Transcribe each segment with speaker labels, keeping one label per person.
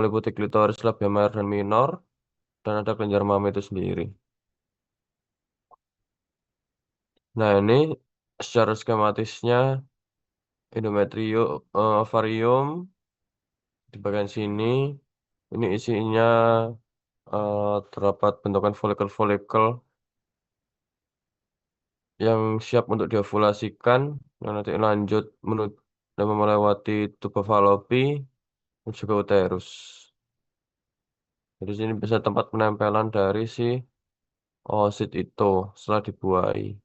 Speaker 1: meliputi klitoris, labia mayor dan minor, dan ada kelenjar mami itu sendiri. Nah, ini secara skematisnya ovarium di bagian sini. Ini isinya terdapat bentukan folikel-folikel yang siap untuk diovulasikan, yang nanti lanjut menuju dan melewati tuba falopi dan juga uterus. Jadi sini bisa tempat penempelan dari si oosit itu setelah dibuai.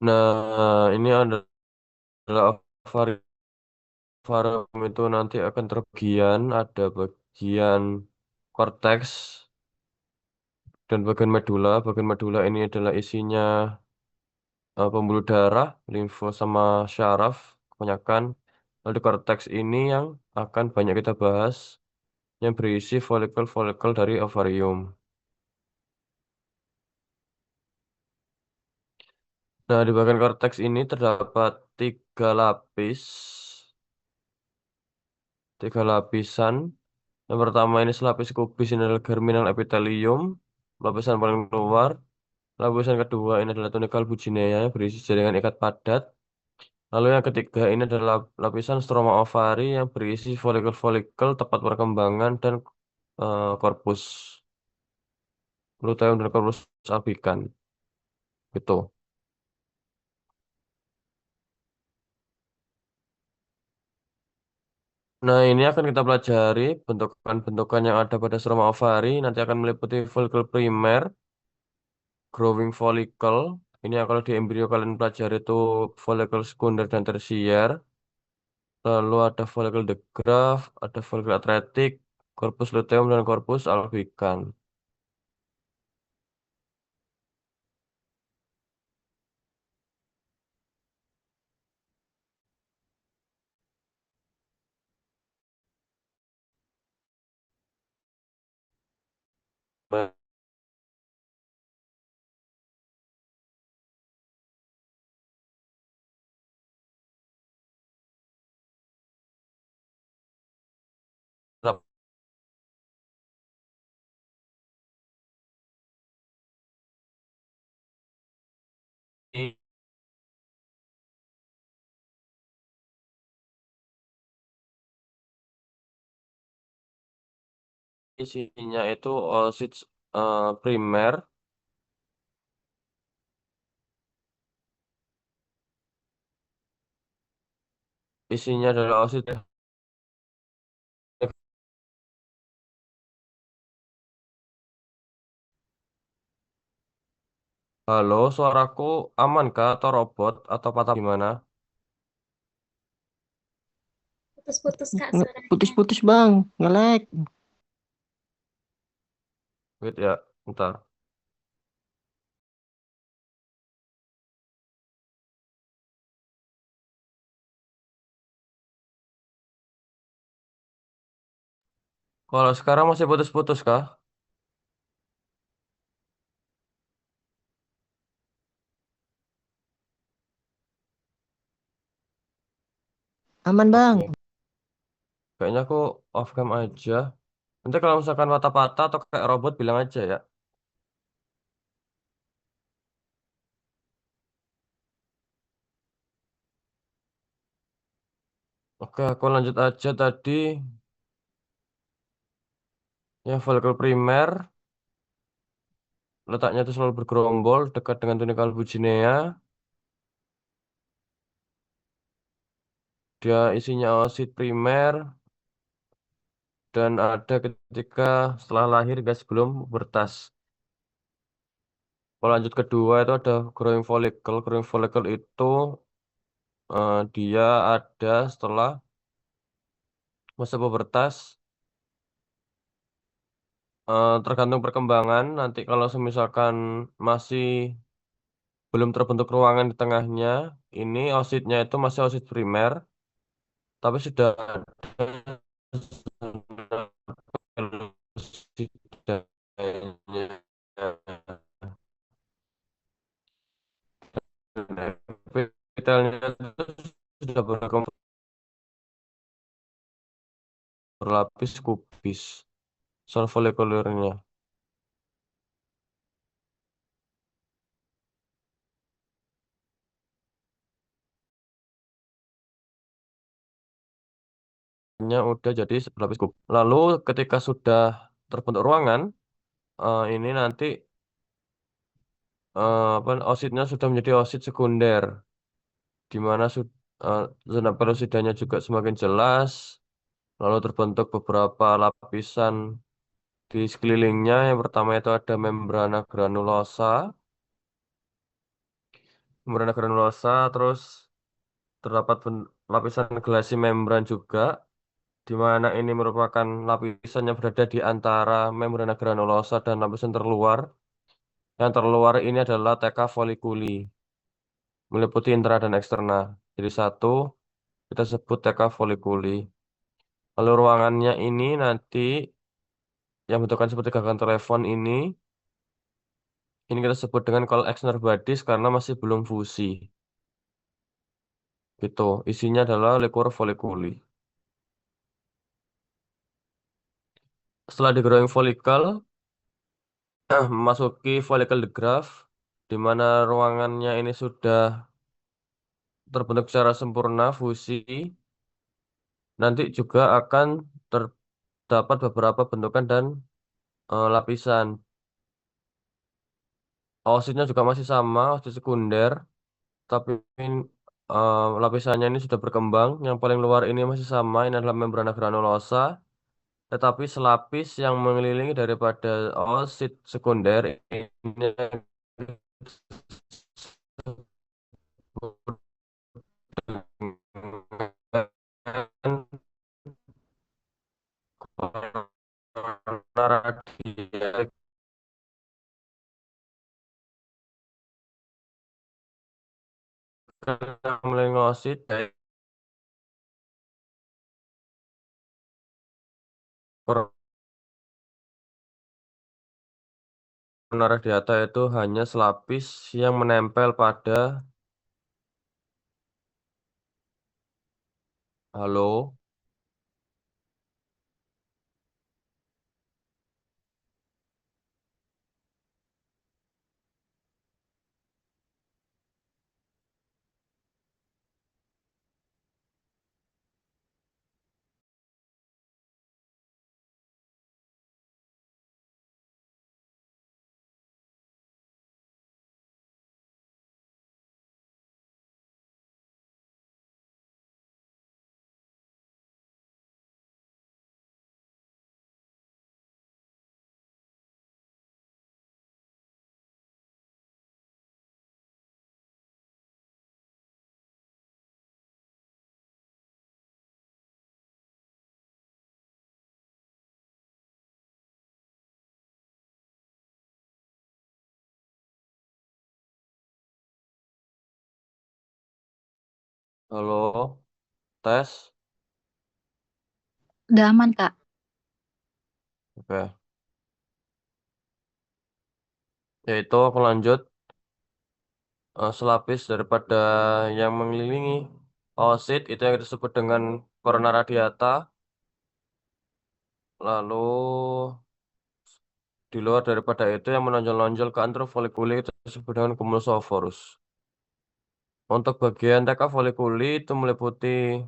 Speaker 1: Nah, ini adalah ovarium itu nanti akan terbagian, ada bagian korteks dan bagian medula. Bagian medula ini adalah isinya pembuluh darah, limfo sama syaraf, kebanyakan. Lalu di korteks ini yang akan banyak kita bahas, yang berisi folikel-folikel dari ovarium. Nah, di bagian korteks ini terdapat tiga lapisan. Yang pertama ini selapis kubis, ini adalah germinal epithelium, lapisan paling luar. Lapisan kedua ini adalah tunickel buginea yang berisi jaringan ikat padat. Lalu yang ketiga ini adalah lapisan stroma ovari yang berisi folikel-folikel tepat perkembangan dan korpus luteum dan korpus albicans. Gitu. Nah, ini akan kita pelajari bentukan-bentukan yang ada pada stroma ovari. Nanti akan meliputi folikel primer, growing follicle. Ini yang kalau di embrio kalian pelajari itu folikel sekunder dan tersier. Lalu ada folikel de Graaf, ada folikel atretik, korpus luteum dan korpus albicans. Tapi isinya itu oosit primer, isinya adalah oosit. Halo, suaraku aman kah atau robot atau patah gimana?
Speaker 2: Putus-putus Kak suaranya.
Speaker 3: Putus-putus bang, nge-lag.
Speaker 1: Wait ya, bentar. Kalau sekarang masih putus-putus kah?
Speaker 3: Aman bang.
Speaker 1: Oke. Kayaknya aku off cam aja. Nanti kalau misalkan patah-patah atau kayak robot bilang aja ya. Oke, aku lanjut aja tadi. Yang folikel primer, letaknya itu selalu bergerombol dekat dengan tunickel buginea. Dia isinya oosit primer dan ada ketika setelah lahir gas sebelum bertas. Kalau lanjut kedua itu ada growing follicle. Growing follicle itu dia ada setelah masa pubertas, tergantung perkembangan. Nanti kalau misalkan masih belum terbentuk ruangan di tengahnya, ini ositnya itu masih osit primer, tapi sudah ada elusidanya. Epitelnya itu sudah sudah berlapis kubis sel folikulernya. Nya udah jadi berlapis kubis. Lalu ketika sudah terbentuk ruangan, ini nanti apa ositnya sudah menjadi osit sekunder, di mana zona pelusidanya juga semakin jelas. Lalu terbentuk beberapa lapisan di sekelilingnya. Yang pertama itu ada membrana granulosa. Membrana granulosa, terus terdapat lapisan gelasi membran juga, di mana ini merupakan lapisan yang berada di antara membrana granulosa dan lapisan terluar. Yang terluar ini adalah TK folikuli, meliputi intra dan eksterna. Jadi satu, kita sebut TK folikuli. Lalu ruangannya ini nanti yang bentukan seperti gagang telepon ini kita sebut dengan call exner bodies karena masih belum fusi. Gitu. Isinya adalah liquor folikuli. Setelah di growing follicle, memasuki follicle graft, di mana ruangannya ini sudah terbentuk secara sempurna fusi, nanti juga akan terdapat beberapa bentukan dan lapisan. Ositnya juga masih sama, osit sekunder, tapi lapisannya ini sudah berkembang. Yang paling luar ini masih sama, ini adalah membrana granulosa, tetapi selapis yang mengelilingi daripada osit sekunder ini melengosit corona radiata itu hanya selapis yang menempel pada halo. Halo, tes.
Speaker 2: Udah aman, Kak.
Speaker 1: Oke. Yaitu aku lanjut, selapis daripada yang mengelilingi oosit itu yang disebut dengan corona radiata. Lalu di luar daripada itu yang menonjol-nonjol ke antrofolikuli itu disebut dengan cumulus ovorus. Untuk bagian TK folikuli itu meliputi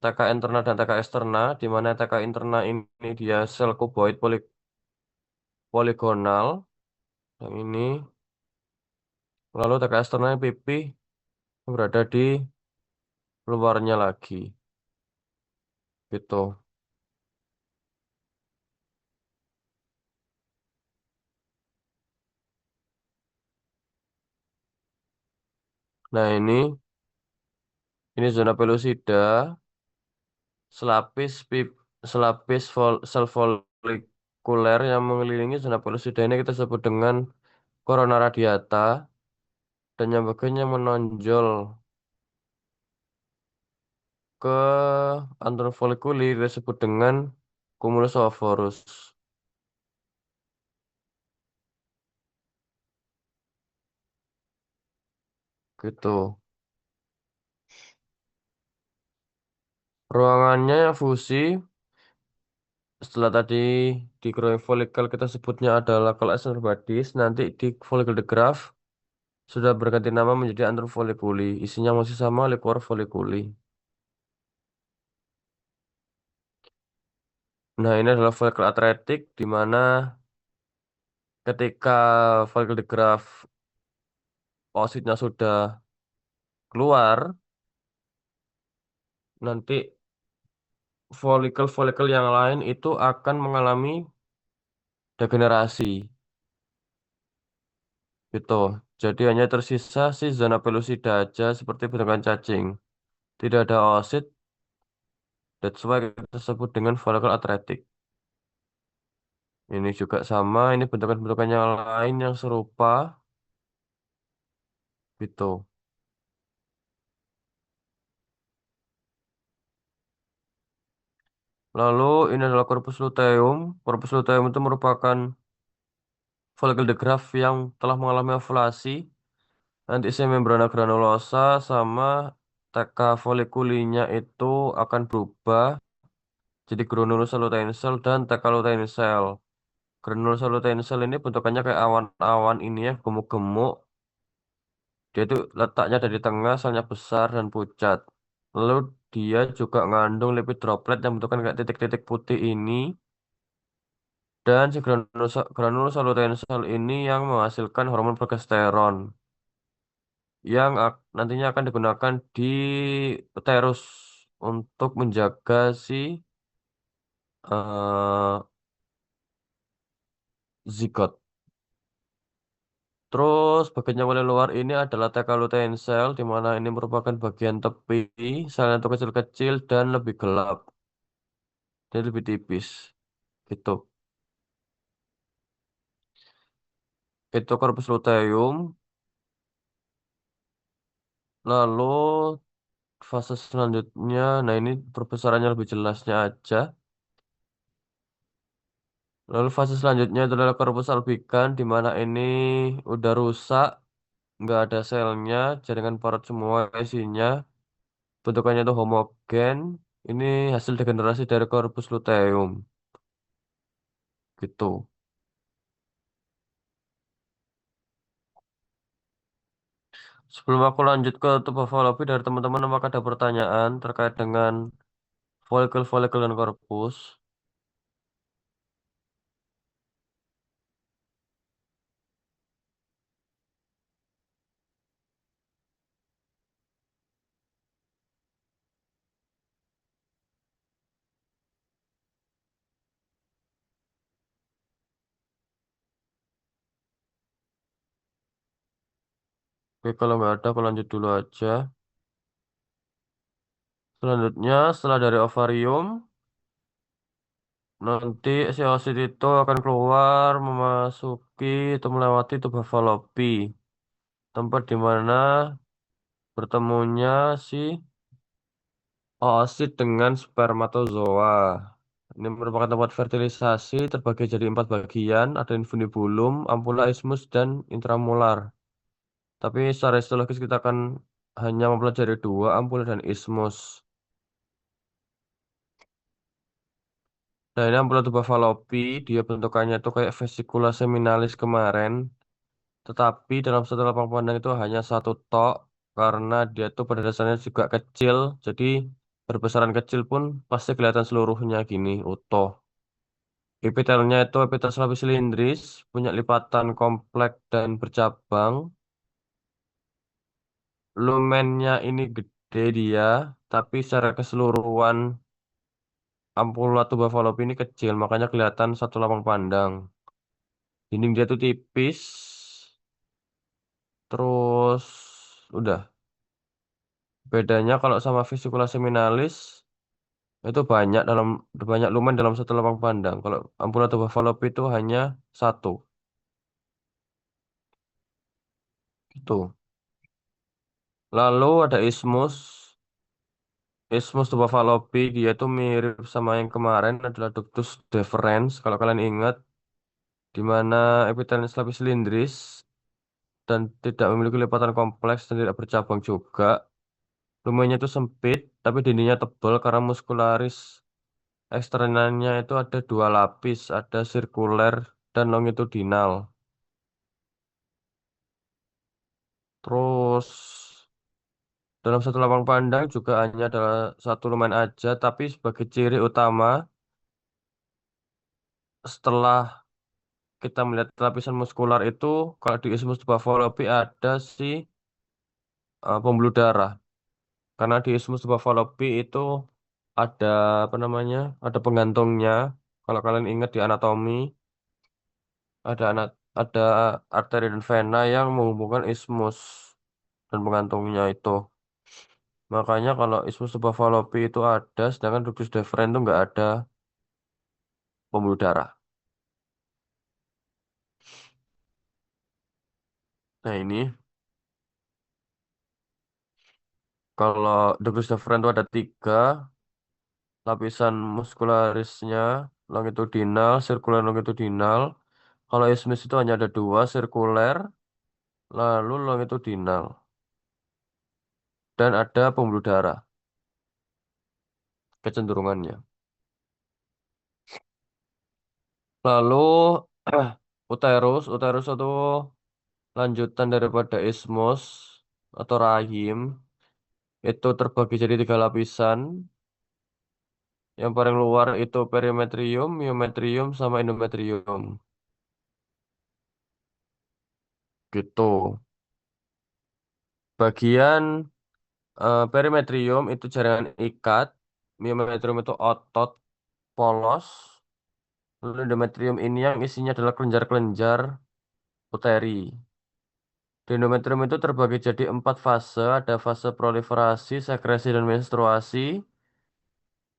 Speaker 1: TK interna dan TK eksterna, di mana TK interna ini dia sel kuboid poligonal, yang ini. Lalu TK eksterna pipih berada di luarnya lagi, gitu. Nah ini zona pelusida, selapis sel folikuler yang mengelilingi zona pelusida ini kita sebut dengan corona radiata, dan yang bagian yang menonjol ke antrofolikuli disebut dengan cumulus ovorus, gitu. Ruangannya fusi. Setelah tadi di growing follicle kita sebutnya adalah coalescent bodies, nanti di follicle the graft sudah berganti nama menjadi antrum folliculi. Isinya masih sama, liquor folliculi. Nah, ini adalah follicle atretik di mana ketika follicle the graft oositnya sudah keluar, nanti follicle-follicle yang lain itu akan mengalami degenerasi gitu. Jadi hanya tersisa si zona pellucida aja seperti bentukan cacing. Tidak ada oosit, that's why kita sebut dengan follicle atretik. Ini juga sama, ini bentukan-bentukan yang lain yang serupa gitu. Lalu ini adalah corpus luteum. Corpus luteum itu merupakan follicle the graft yang telah mengalami ovulasi. Nanti si membrana granulosa sama TK folikulinya itu akan berubah jadi granulus lutein cell dan TK lutein cell. Granulus lutein cell ini bentukannya kayak awan-awan ini ya, gemuk-gemuk. Dia itu letaknya dari tengah, selnya besar dan pucat. Lalu dia juga ngandung lipid droplet yang bentukan kayak titik-titik putih ini. Dan si granulus lutein cell ini yang menghasilkan hormon progesteron yang nantinya akan digunakan di uterus untuk menjaga si eh zigot. Terus bagian yang paling luar ini adalah TK lutein cell, di mana ini merupakan bagian tepi sel yang kecil-kecil dan lebih gelap, dan lebih tipis. Gitu. Itu corpus luteum. Lalu fase selanjutnya, nah ini perbesarannya lebih jelasnya aja. Lalu fase selanjutnya adalah corpus albicans, di mana ini udah rusak, nggak ada selnya, jaringan parut semua isinya, bentukannya itu homogen. Ini hasil degenerasi dari corpus luteum, gitu. Sebelum aku lanjut ke tubofalopi dari teman-teman, apakah ada pertanyaan terkait dengan folikel-folikel dan corpus? Oke, kalau nggak ada, aku lanjut dulu aja. Selanjutnya, setelah dari ovarium, nanti si oosit itu akan keluar memasuki atau melewati tubuh falopi, tempat di mana bertemunya si oosit dengan spermatozoa. Ini merupakan tempat fertilisasi terbagi jadi 4 bagian, ada infundibulum, ampula, isthmus, dan intramular. Tapi secara histologis kita akan hanya mempelajari dua, ampula dan isthmus. Nah ini ampula tuba fallopi, dia bentukannya itu kayak vesicula seminalis kemarin. Tetapi dalam satu lapang pandang itu hanya satu tok, karena dia tuh pada dasarnya juga kecil. Jadi berbesaran kecil pun pasti kelihatan seluruhnya gini, utuh. Epitelnya itu epitel selapis silindris, punya lipatan kompleks dan bercabang. Lumennya ini gede dia, tapi secara keseluruhan ampula tuba fallopi ini kecil, makanya kelihatan satu lapang pandang. Dinding dia tuh tipis, terus udah. Bedanya kalau sama vesicula seminalis itu banyak lumen dalam satu lapang pandang. Kalau ampula tuba fallopi itu hanya satu. Gitu. Lalu ada isthmus. Isthmus tuba fallopi dia tuh mirip sama yang kemarin adalah ductus deferens kalau kalian ingat, di mana epitelnya selapis silindris dan tidak memiliki lipatan kompleks dan tidak bercabang juga. Lumennya itu sempit tapi dindingnya tebal karena muskularis eksternalnya itu ada dua lapis, ada sirkuler dan longitudinal. Terus dalam satu lapang pandang juga hanya ada satu lumen aja, tapi sebagai ciri utama setelah kita melihat lapisan muskular itu, kalau di isthmus Buffalopi ada si pembuluh darah. Karena di isthmus Buffalopi itu ada apa namanya, ada penggantungnya. Kalau kalian ingat di anatomi, ada arteri dan vena yang menghubungkan isthmus dan pengantungnya itu. Makanya kalau isthmus Buffalopi itu ada, sedangkan ductus deferens itu nggak ada pembuluh darah. Nah ini, kalau ductus deferens itu ada tiga lapisan muskularisnya, longitudinal, sirkuler longitudinal. Kalau isthmus itu hanya ada dua, sirkuler, lalu longitudinal. Dan ada pembuluh darah, kecenderungannya. Lalu uterus itu lanjutan daripada isthmus atau rahim. Itu terbagi jadi tiga lapisan. Yang paling luar itu perimetrium, myometrium, sama endometrium. Gitu. Bagian perimetrium itu jaringan ikat, myometrium itu otot polos, lalu endometrium ini yang isinya adalah kelenjar-kelenjar uteri. Di endometrium itu terbagi jadi empat fase, ada fase proliferasi, sekresi, dan menstruasi,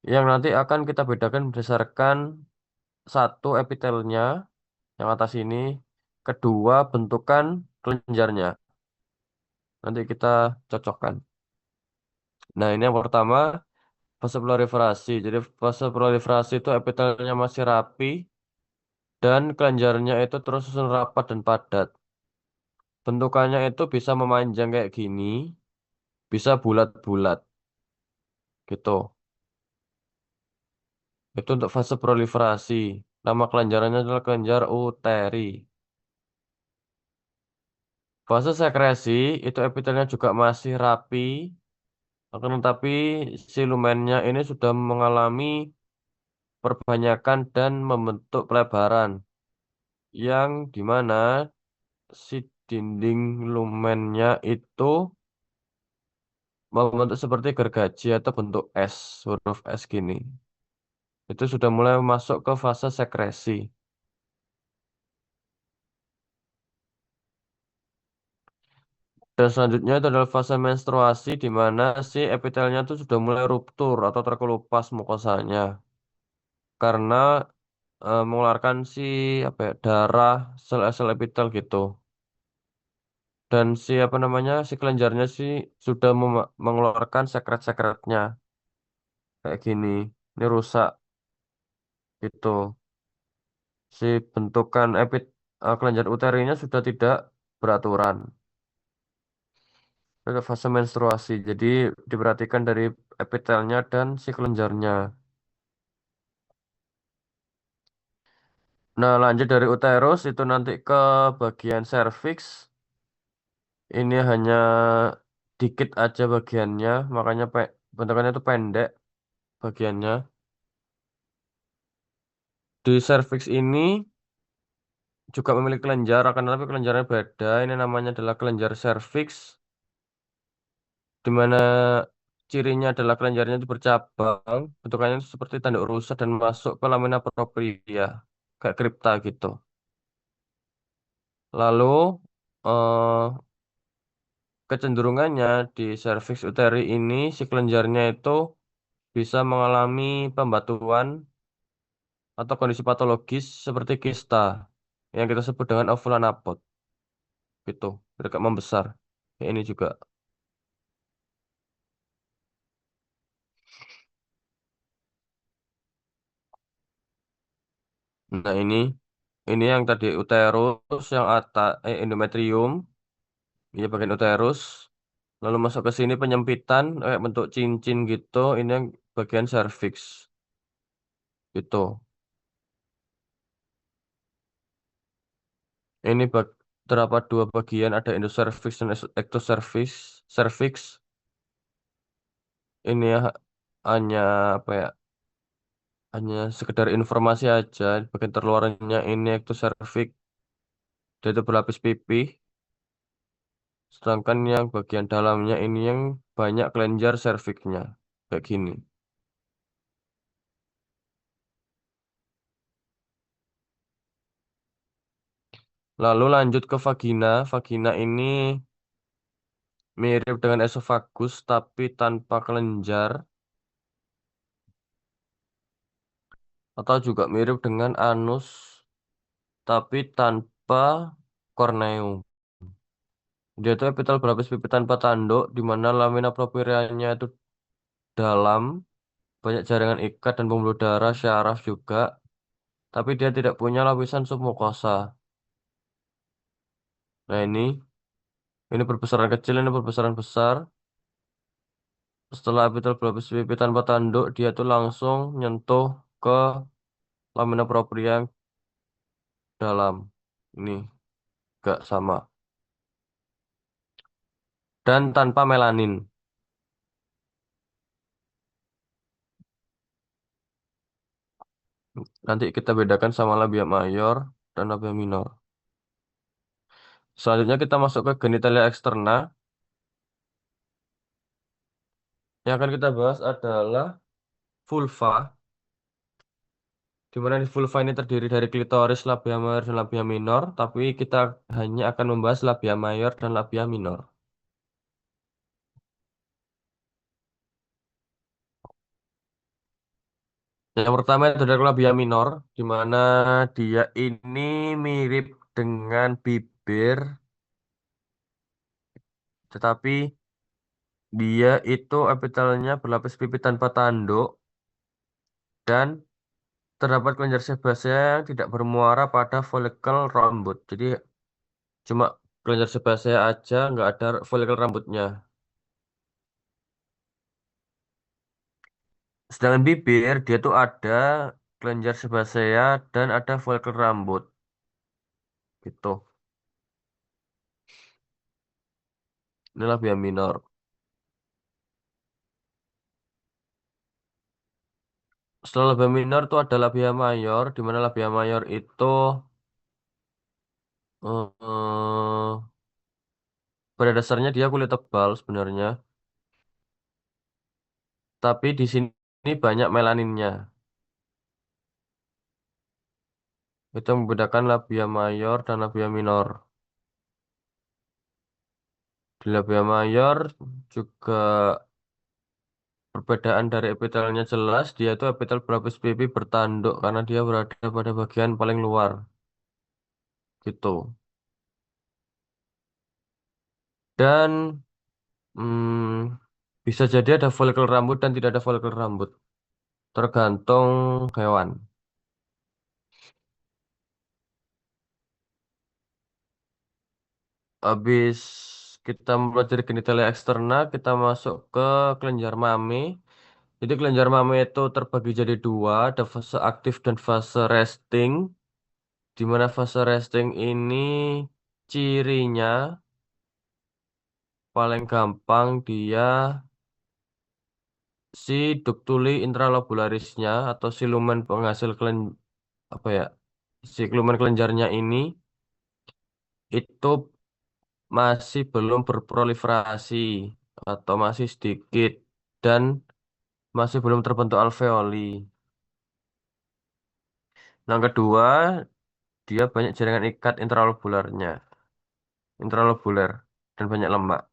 Speaker 1: yang nanti akan kita bedakan berdasarkan satu epitelnya, yang atas ini, kedua bentukan kelenjarnya. Nanti kita cocokkan. Nah, ini yang pertama, fase proliferasi. Jadi fase proliferasi itu epitelnya masih rapi dan kelenjarnya itu terus susun rapat dan padat. Bentukannya itu bisa memanjang kayak gini, bisa bulat-bulat gitu. Itu untuk fase proliferasi. Nama kelenjarannya adalah kelenjar uteri. Fase sekresi itu epitelnya juga masih rapi, akan tetapi si lumennya ini sudah mengalami perbanyakan dan membentuk pelebaran, yang dimana si dinding lumennya itu membentuk seperti gergaji atau bentuk S, huruf S gini. Itu sudah mulai masuk ke fase sekresi. Dan selanjutnya itu adalah fase menstruasi di mana si epitelnya itu sudah mulai ruptur atau terkelupas mukosanya karena mengeluarkan si apa ya, darah sel-sel epitel gitu. Dan si apa namanya si kelenjarnya sih sudah mengeluarkan sekret-sekretnya kayak gini. Ini rusak gitu. Si bentukan kelenjar uterinya sudah tidak beraturan. Itu fase menstruasi. Jadi diperhatikan dari epitelnya dan si kelenjarnya. Nah, lanjut dari uterus itu nanti ke bagian serviks. Ini hanya dikit aja bagiannya, makanya bentukannya itu pendek bagiannya. Di serviks ini juga memiliki kelenjar, akan tetapi kelenjarnya beda. Ini namanya adalah kelenjar serviks, di mana cirinya adalah kelenjarnya itu bercabang, bentukannya itu seperti tanduk rusa dan masuk ke lamina propria, kayak kripta gitu. Lalu eh, kecenderungannya di serviks uteri ini si kelenjarnya itu bisa mengalami pembatuan atau kondisi patologis seperti kista yang kita sebut dengan ovulanapot gitu, mereka membesar. Kayak ini juga. Nah ini yang tadi uterus, yang atas endometrium, ini bagian uterus. Lalu masuk ke sini penyempitan kayak bentuk cincin gitu. Ini yang bagian serviks. Gitu. Ini terdapat dua bagian, ada endocervix dan ectocervix. Cervix ini ya hanya apa ya? Hanya sekedar informasi aja. Bagian terluarnya ini ectocervix, dia itu berlapis pipih. Sedangkan yang bagian dalamnya ini yang banyak kelenjar serviksnya. Kayak gini. Lalu lanjut ke vagina. Vagina ini mirip dengan esophagus tapi tanpa kelenjar. Atau juga mirip dengan anus tapi tanpa korneum. Dia itu epitel berlapis pipih tanpa tanduk, di mana lamina properianya itu dalam, banyak jaringan ikat dan pembuluh darah, syaraf juga, tapi dia tidak punya lapisan submukosa. Nah ini perbesaran kecil, ini perbesaran besar. Setelah epitel berlapis pipih tanpa tanduk, dia tuh langsung nyentuh ke lamina propria yang dalam. Ini gak sama. Dan tanpa melanin. Nanti kita bedakan sama labia mayor dan labia minor. Selanjutnya kita masuk ke genitalia eksterna. Yang akan kita bahas adalah vulva. Di mana di vulva ini terdiri dari klitoris, labia mayor, dan labia minor. Tapi kita hanya akan membahas labia mayor dan labia minor. Yang pertama itu adalah labia minor, di mana dia ini mirip dengan bibir, tetapi dia itu epitelnya berlapis pipih tanpa tanduk dan terdapat kelenjar sebasea yang tidak bermuara pada folikel rambut. Jadi cuma kelenjar sebasea aja, nggak ada folikel rambutnya. Sedangkan bibir, dia tuh ada kelenjar sebasea dan ada folikel rambut. Gitu. Ini labia minor. Setelah labia minor itu ada labia mayor, di mana labia mayor itu eh, pada dasarnya dia kulit tebal sebenarnya, tapi di sini banyak melaninnya. Itu yang membedakan labia mayor dan labia minor. Di labia mayor juga perbedaan dari epitelnya jelas, dia itu epitel berlapis pipih bertanduk karena dia berada pada bagian paling luar. Gitu. Dan hmm, bisa jadi ada folikel rambut dan tidak ada folikel rambut. Tergantung hewan. Habis kita mempelajari genitalia eksterna, kita masuk ke kelenjar mami. Jadi kelenjar mami itu terbagi jadi dua, ada fase aktif dan fase resting. Di mana fase resting ini cirinya paling gampang dia si ductuli intralobularisnya atau si lumen penghasil apa ya, si lumen kelenjarnya ini itu masih belum berproliferasi atau masih sedikit dan masih belum terbentuk alveoli. Yang kedua, dia banyak jaringan ikat intralobuler dan banyak lemak.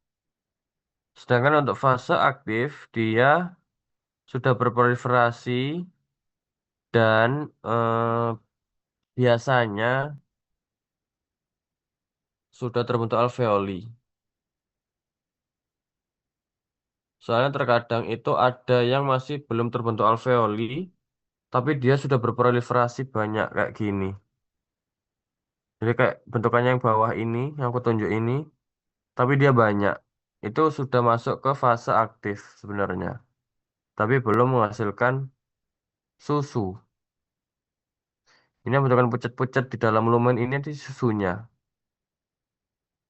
Speaker 1: Sedangkan untuk fase aktif, dia sudah berproliferasi dan biasanya sudah terbentuk alveoli. Soalnya terkadang itu ada yang masih belum terbentuk alveoli, tapi dia sudah berproliferasi banyak kayak gini. Jadi kayak bentukannya yang bawah ini, yang aku tunjuk ini, tapi dia banyak. itu sudah masuk ke fase aktif sebenarnya, tapi belum menghasilkan susu. Ini yang membentukkan pucat-pucat di dalam lumen ini di susunya,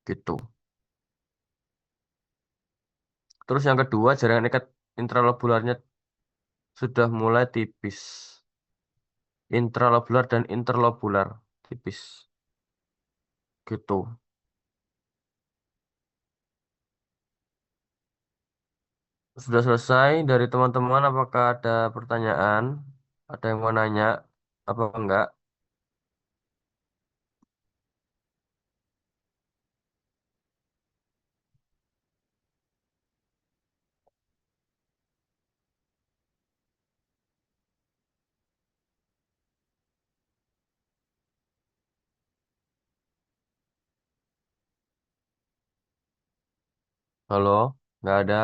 Speaker 1: gitu. Terus yang kedua, jaringan ikat intralobularnya sudah mulai tipis. Intralobular dan interlobular tipis, gitu. Sudah selesai dari teman-teman, apakah ada pertanyaan? Ada yang mau nanya apa enggak? Halo, nggak ada?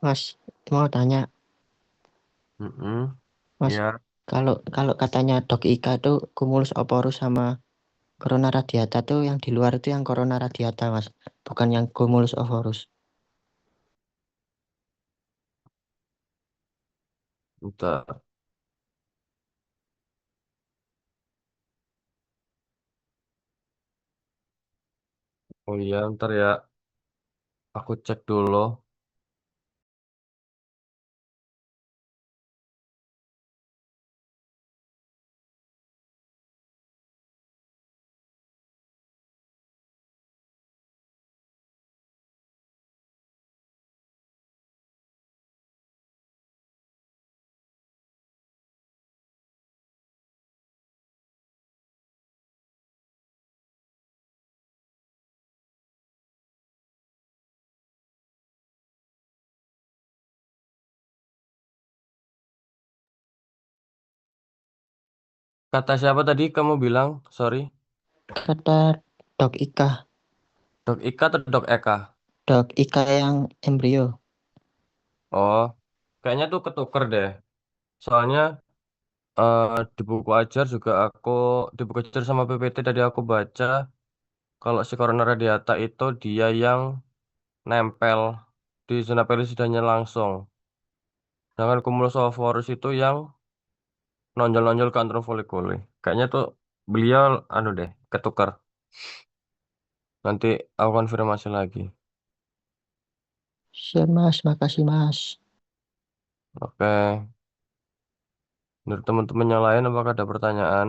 Speaker 3: Mas, mau tanya,
Speaker 1: Mm-mm.
Speaker 3: Mas,
Speaker 1: Ya,
Speaker 3: kalau kalau katanya Dok Ika tuh cumulus oporus sama corona radiata tuh yang di luar itu yang corona radiata, Mas, bukan yang cumulus oporus.
Speaker 1: bentar. Oh iya, ntar ya. Aku cek dulu. Kata siapa tadi kamu bilang? Sorry.
Speaker 3: Kata Dok Ika,
Speaker 1: Dok Ika atau Dok Eka?
Speaker 3: Dok Ika yang embrio.
Speaker 1: Oh, kayaknya tuh ketuker deh. Soalnya di buku ajar juga di buku ajar sama PPT tadi aku baca, kalau si corona radiata itu dia yang nempel di zona perisidanya langsung. Sedangkan cumulus ovorus itu yang nonjol-nonjol ke antrum folikule. Kayaknya tuh beliau anu deh, ketukar. Nanti aku konfirmasi lagi.
Speaker 3: Siap, Mas, makasih, Mas.
Speaker 1: Oke. Menurut teman-teman yang lain apakah ada pertanyaan?